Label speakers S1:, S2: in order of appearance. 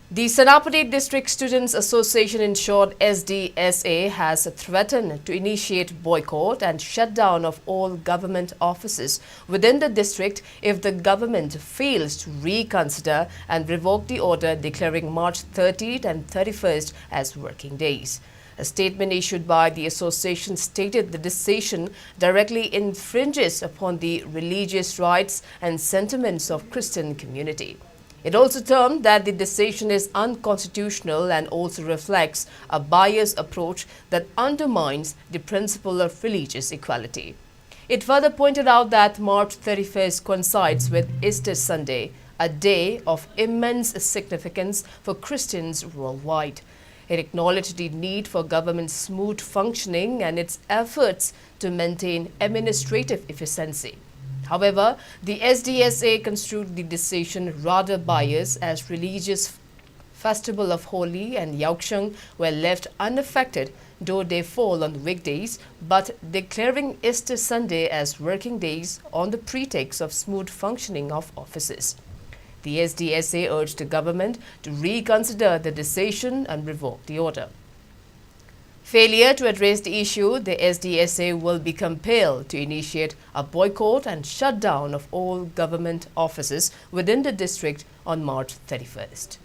S1: The Manipur District Students Association, in short SDSA, has threatened to initiate boycott and shutdown of all government offices within the district if the government fails to reconsider and revoke the order declaring March 30th and 31st as working days. A statement issued by the association stated the decision directly infringes upon the religious rights and sentiments of Christian community. It also termed that the decision is unconstitutional and also reflects a biased approach that undermines the principle of religious equality. It further pointed out that March 31st coincides with Easter Sunday, a day of immense significance for Christians worldwide. It acknowledged the need for government smooth functioning and its efforts to maintain administrative efficiency. However, the SDSA construed the decision rather biased as religious festival of Holi and Yaukshang were left unaffected, though they fall on weekdays, but declaring Easter Sunday as working days on the pretext of smooth functioning of offices. The SDSA urged the government to reconsider the decision and revoke the order. Failure to address the issue, the SDSA will be compelled to initiate a boycott and shutdown of all government offices within the district on March 31st.